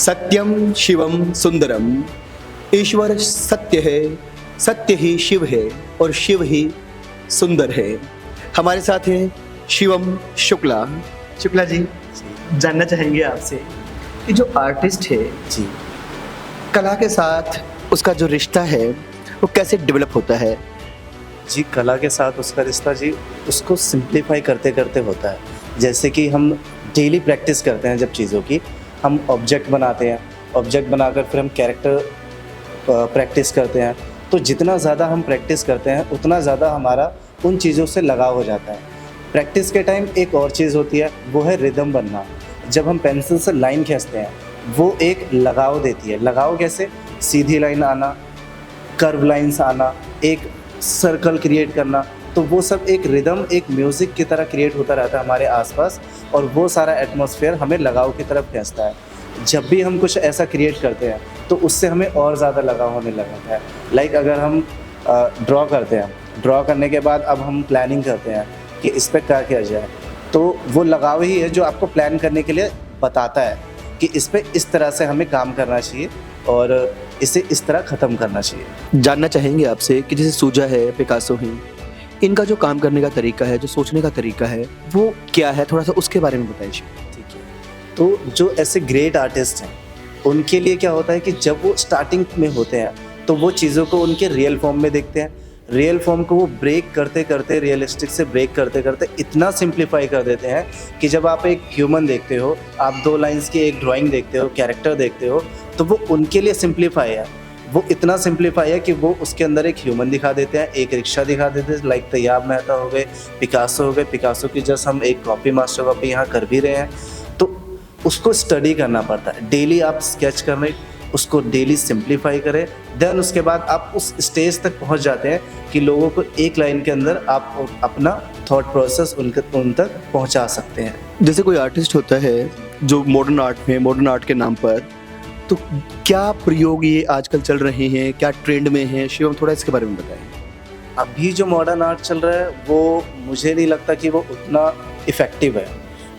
सत्यम शिवम सुंदरम। ईश्वर सत्य है, सत्य ही शिव है और शिव ही सुंदर है। हमारे साथ हैं शिवम शुक्ला। शुक्ला जी, जानना चाहेंगे आपसे कि जो आर्टिस्ट है जी कला के साथ उसका जो रिश्ता है वो कैसे डेवलप होता है? जी, कला के साथ उसका रिश्ता जी उसको सिंप्लीफाई करते करते होता है। जैसे कि हम डेली प्रैक्टिस करते हैं, जब चीज़ों की हम ऑब्जेक्ट बनाते हैं, ऑब्जेक्ट बनाकर फिर हम कैरेक्टर प्रैक्टिस करते हैं। तो जितना ज़्यादा हम प्रैक्टिस करते हैं उतना ज़्यादा हमारा उन चीज़ों से लगाव हो जाता है। प्रैक्टिस के टाइम एक और चीज़ होती है, वो है रिदम बनना। जब हम पेंसिल से लाइन खींचते हैं वो एक लगाव देती है। लगाव कैसे? सीधी लाइन आना, कर्व लाइन्स आना, एक सर्कल क्रिएट करना, तो वो सब एक रिदम, एक म्यूज़िक की तरह क्रिएट होता रहता है हमारे आसपास, और वो सारा एटमॉस्फेयर हमें लगाव की तरफ खींचता है। जब भी हम कुछ ऐसा क्रिएट करते हैं तो उससे हमें और ज़्यादा लगाव होने लगता है। लाइक अगर हम ड्रॉ करते हैं, ड्रॉ करने के बाद अब हम प्लानिंग करते हैं कि इस पर क्या किया जाए, तो वो लगाव ही है जो आपको प्लान करने के लिए बताता है कि इस पर इस तरह से हमें काम करना चाहिए और इसे इस तरह ख़त्म करना चाहिए। जानना चाहेंगे आपसे कि जैसे सूजा है, पिकासो हैं, इनका जो काम करने का तरीका है, जो सोचने का तरीका है, वो क्या है? थोड़ा सा उसके बारे में बताइए। ठीक है, तो जो ऐसे ग्रेट आर्टिस्ट हैं उनके लिए क्या होता है कि जब वो स्टार्टिंग में होते हैं तो वो चीज़ों को उनके रियल फॉर्म में देखते हैं। रियल फॉर्म को वो ब्रेक करते करते, रियलिस्टिक से ब्रेक करते करते इतना सिंप्लीफाई कर देते हैं कि जब आप एक ह्यूमन देखते हो, आप 2 लाइंस की एक ड्राइंग देखते हो, कैरेक्टर देखते हो, तो वो उनके लिए सिंप्लीफाई है। वो इतना सिंप्लीफाई है कि वो उसके अंदर एक ह्यूमन दिखा देते हैं, एक रिक्शा दिखा देते हैं, लाइक तैयाब मेहता हो गए, पिकासो हो गए। पिकासो की जस्ट हम एक कॉपी, मास्टर कॉपी यहाँ कर भी रहे हैं, तो उसको स्टडी करना पड़ता है। डेली आप स्केच कर रहे, उसको डेली सिंप्लीफाई करें, देन उसके बाद आप उस स्टेज तक पहुंच जाते हैं कि लोगों को एक लाइन के अंदर आप अपना थॉट प्रोसेस उन तक पहुंचा सकते हैं। जैसे कोई आर्टिस्ट होता है जो मॉडर्न आर्ट में, मॉडर्न आर्ट के नाम पर, तो क्या प्रयोग ये आजकल चल रहे हैं, क्या ट्रेंड में है? शिवम, थोड़ा इसके बारे में बताएं। अभी जो मॉडर्न आर्ट चल रहा है वो मुझे नहीं लगता कि वो उतना इफ़ेक्टिव है,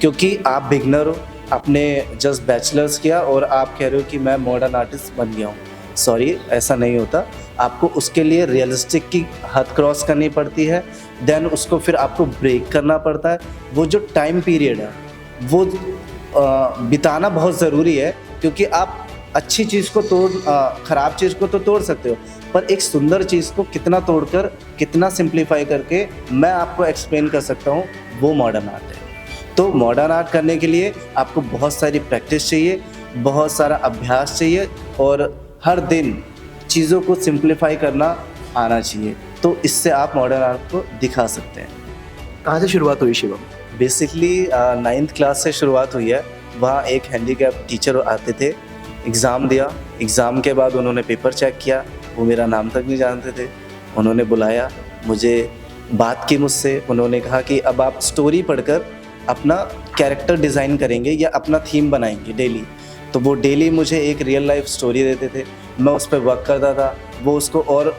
क्योंकि आप बिगनर हो, आपने जस्ट बैचलर्स किया और आप कह रहे हो कि मैं मॉडर्न आर्टिस्ट बन गया हूँ। सॉरी, ऐसा नहीं होता। आपको उसके लिए रियलिस्टिक की हद क्रॉस करनी पड़ती है, देन उसको फिर आपको ब्रेक करना पड़ता है। वो जो टाइम पीरियड है वो बिताना बहुत ज़रूरी है, क्योंकि आप अच्छी चीज़ को ख़राब चीज़ को तो तोड़ सकते हो, पर एक सुंदर चीज़ को कितना तोड़कर, कितना सिंप्लीफाई करके मैं आपको एक्सप्लेन कर सकता हूँ, वो मॉडर्न आर्ट है। तो मॉडर्न आर्ट करने के लिए आपको बहुत सारी प्रैक्टिस चाहिए, बहुत सारा अभ्यास चाहिए, और हर दिन चीज़ों को सिंप्लीफाई करना आना चाहिए, तो इससे आप मॉडर्न आर्ट को दिखा सकते हैं। कहाँ से शुरुआत हुई शिवम? बेसिकली 9th क्लास से शुरुआत हुई है। वहाँ एक हैंडीकैप टीचर आते थे, एग्ज़ाम दिया, एग्ज़ाम के बाद उन्होंने पेपर चेक किया, वो मेरा नाम तक नहीं जानते थे। उन्होंने बुलाया, मुझे बात की मुझसे, उन्होंने कहा कि अब आप स्टोरी पढ़कर अपना कैरेक्टर डिज़ाइन करेंगे या अपना थीम बनाएंगे डेली। तो वो डेली मुझे एक रियल लाइफ स्टोरी देते थे, मैं उस पर वर्क करता था, वो उसको और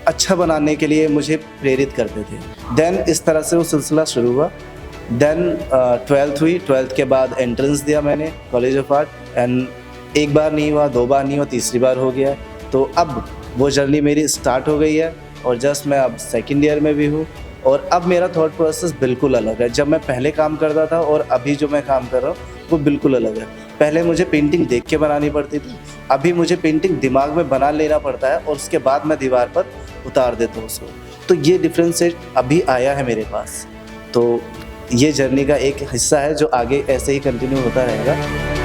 अच्छा बनाने के लिए मुझे प्रेरित करते थे। देन इस तरह से वो सिलसिला शुरू हुआ। देन 12th हुई, 12th के बाद एंट्रेंस दिया मैंने कॉलेज ऑफ आर्ट, एंड एक बार नहीं हुआ, 2 बार नहीं हुआ, तीसरी बार हो गया। तो अब वो जर्नी मेरी स्टार्ट हो गई है और जस्ट मैं अब 2nd ईयर में भी हूँ, और अब मेरा थॉट प्रोसेस बिल्कुल अलग है। जब मैं पहले काम करता था और अभी जो मैं काम कर रहा हूँ वो बिल्कुल अलग है। पहले मुझे पेंटिंग देख के बनानी पड़ती थी, अभी मुझे पेंटिंग दिमाग में बना लेना पड़ता है और उसके बाद मैं दीवार पर उतार देता हूँ उसको। तो ये डिफरेंस अभी आया है मेरे पास, तो ये जर्नी का एक हिस्सा है जो आगे ऐसे ही कंटिन्यू होता रहेगा।